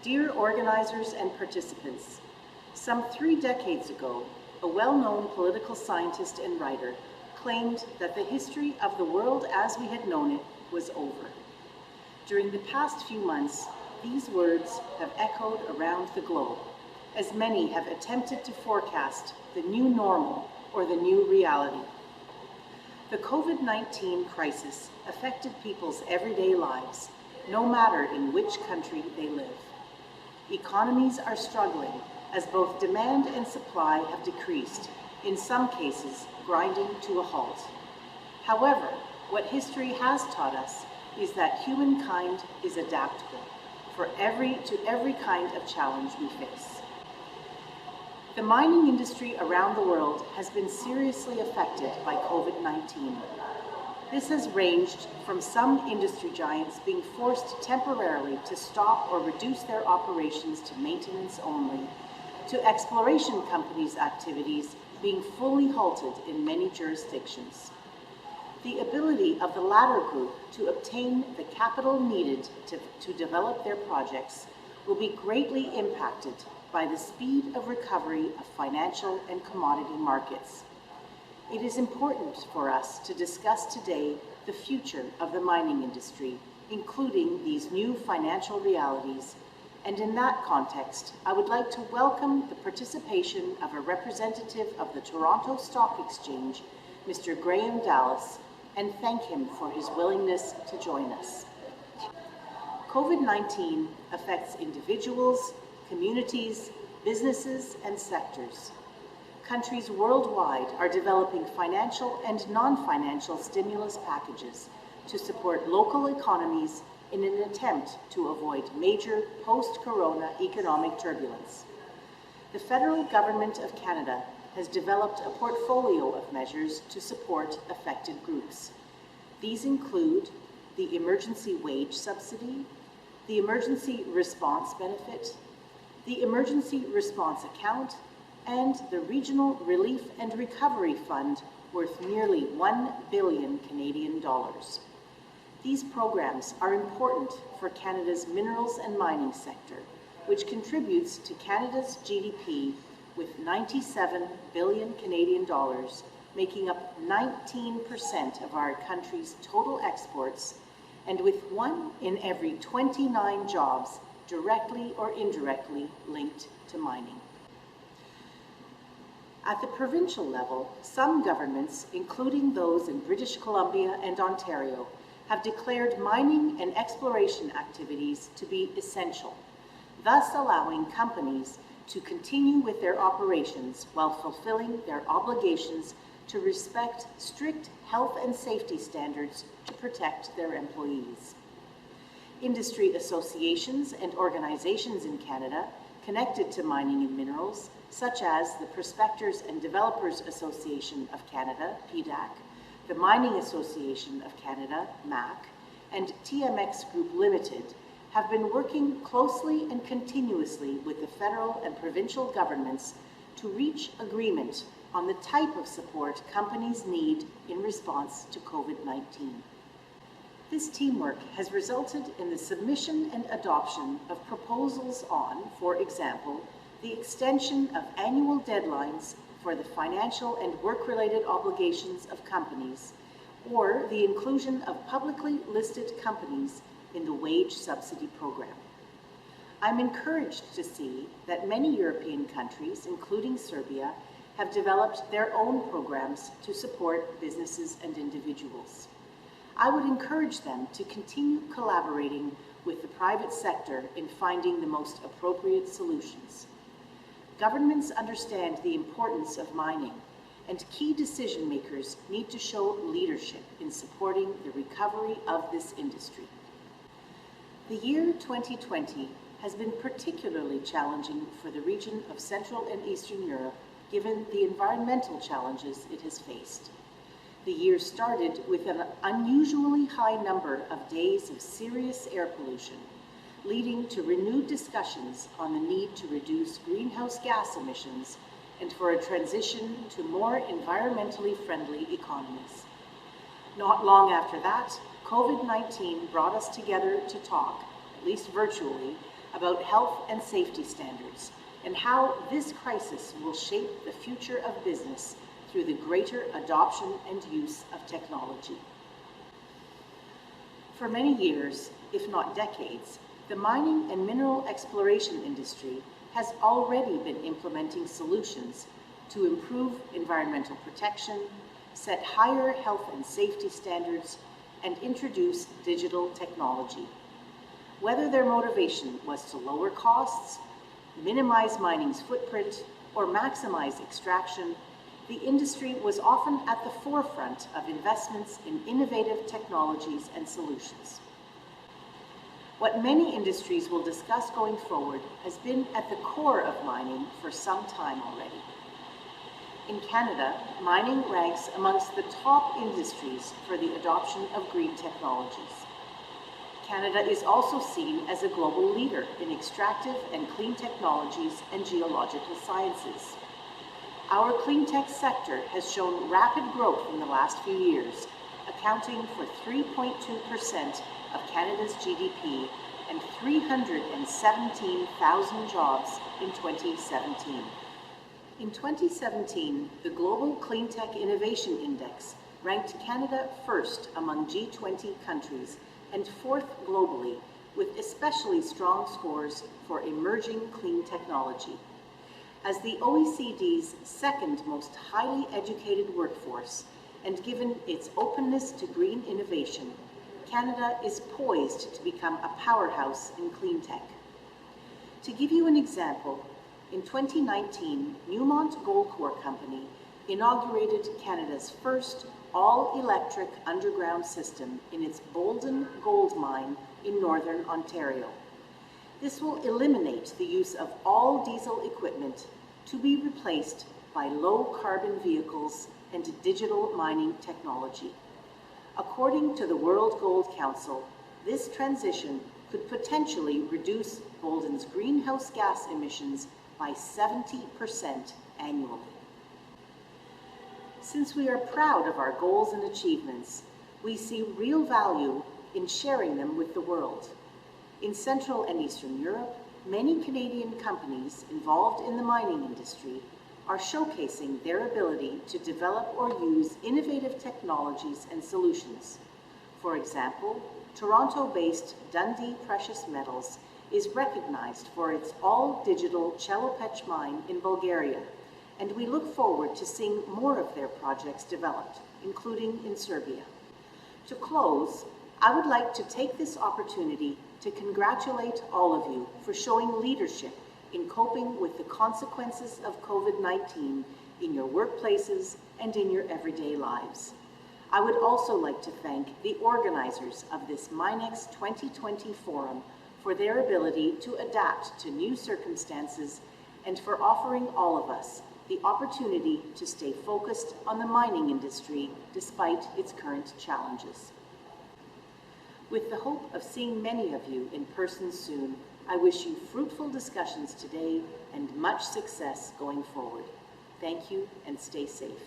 Dear organizers and participants, some 3 decades ago, a well-known political scientist and writer claimed that the history of the world as we had known it was over. During the past few months, these words have echoed around the globe, as many have attempted to forecast the new normal or the new reality. The COVID-19 crisis affected people's everyday lives, no matter in which country they live. Economies are struggling as both demand and supply have decreased, in some cases grinding to a halt. However, what history has taught us is that humankind is adaptable to every kind of challenge we face. The mining industry around the world has been seriously affected by COVID-19. This has ranged from some industry giants being forced temporarily to stop or reduce their operations to maintenance only, to exploration companies' activities being fully halted in many jurisdictions. The ability of the latter group to obtain the capital needed to develop their projects will be greatly impacted by the speed of recovery of financial and commodity markets. It is important for us to discuss today the future of the mining industry, including these new financial realities, and in that context, I would like to welcome the participation of a representative of the Toronto Stock Exchange, Mr. Graham Dallas, and thank him for his willingness to join us. COVID-19 affects individuals, communities, businesses, and sectors. Countries worldwide are developing financial and non-financial stimulus packages to support local economies in an attempt to avoid major post-corona economic turbulence. The federal government of Canada has developed a portfolio of measures to support affected groups. These include the Emergency Wage Subsidy, the Emergency Response Benefit, the Emergency Response Account, and the Regional Relief and Recovery Fund worth nearly 1 billion Canadian dollars. These programs are important for Canada's minerals and mining sector, which contributes to Canada's GDP with 97 billion Canadian dollars, making up 19% of our country's total exports, and with 1 in every 29 jobs directly or indirectly linked to mining. At the provincial level, some governments, including those in British Columbia and Ontario, have declared mining and exploration activities to be essential, thus allowing companies to continue with their operations while fulfilling their obligations to respect strict health and safety standards to protect their employees. Industry associations and organizations in Canada connected to mining and minerals, such as the Prospectors and Developers Association of Canada, PDAC, the Mining Association of Canada, MAC, and TMX Group Limited, have been working closely and continuously with the federal and provincial governments to reach agreement on the type of support companies need in response to COVID-19. This teamwork has resulted in the submission and adoption of proposals on, for example, the extension of annual deadlines for the financial and work-related obligations of companies, or the inclusion of publicly listed companies in the wage subsidy program. I'm encouraged to see that many European countries, including Serbia, have developed their own programs to support businesses and individuals. I would encourage them to continue collaborating with the private sector in finding the most appropriate solutions. Governments understand the importance of mining, and key decision makers need to show leadership in supporting the recovery of this industry. The year 2020 has been particularly challenging for the region of Central and Eastern Europe, given the environmental challenges it has faced. The year started with an unusually high number of days of serious air pollution, leading to renewed discussions on the need to reduce greenhouse gas emissions and for a transition to more environmentally friendly economies. Not long after that, COVID-19 brought us together to talk, at least virtually, about health and safety standards and how this crisis will shape the future of business through the greater adoption and use of technology. For many years, if not decades, the mining and mineral exploration industry has already been implementing solutions to improve environmental protection, set higher health and safety standards, and introduce digital technology. Whether their motivation was to lower costs, minimize mining's footprint, or maximize extraction, the industry was often at the forefront of investments in innovative technologies and solutions. What many industries will discuss going forward has been at the core of mining for some time already. In Canada, mining ranks amongst the top industries for the adoption of green technologies. Canada is also seen as a global leader in extractive and clean technologies and geological sciences. Our clean tech sector has shown rapid growth in the last few years, accounting for 3.2% of Canada's GDP and 317,000 jobs in 2017. In 2017, the Global Clean Tech Innovation Index ranked Canada first among G20 countries and fourth globally, with especially strong scores for emerging clean technology. As the OECD's second most highly educated workforce, and given its openness to green innovation, Canada is poised to become a powerhouse in clean tech. To give you an example, in 2019, Newmont Goldcorp Company inaugurated Canada's first all-electric underground system in its Bolden gold mine in northern Ontario. This will eliminate the use of all diesel equipment to be replaced by low-carbon vehicles and digital mining technology. According to the World Gold Council, this transition could potentially reduce Bolden's greenhouse gas emissions by 70% annually. Since we are proud of our goals and achievements, we see real value in sharing them with the world. In Central and Eastern Europe, many Canadian companies involved in the mining industry are showcasing their ability to develop or use innovative technologies and solutions. For example, Toronto-based Dundee Precious Metals is recognized for its all-digital Chelopech mine in Bulgaria, and we look forward to seeing more of their projects developed, including in Serbia. To close, I would like to take this opportunity to congratulate all of you for showing leadership in coping with the consequences of COVID-19 in your workplaces and in your everyday lives. I would also like to thank the organizers of this MINEX 2020 forum for their ability to adapt to new circumstances and for offering all of us the opportunity to stay focused on the mining industry despite its current challenges. With the hope of seeing many of you in person soon, I wish you fruitful discussions today and much success going forward. Thank you and stay safe.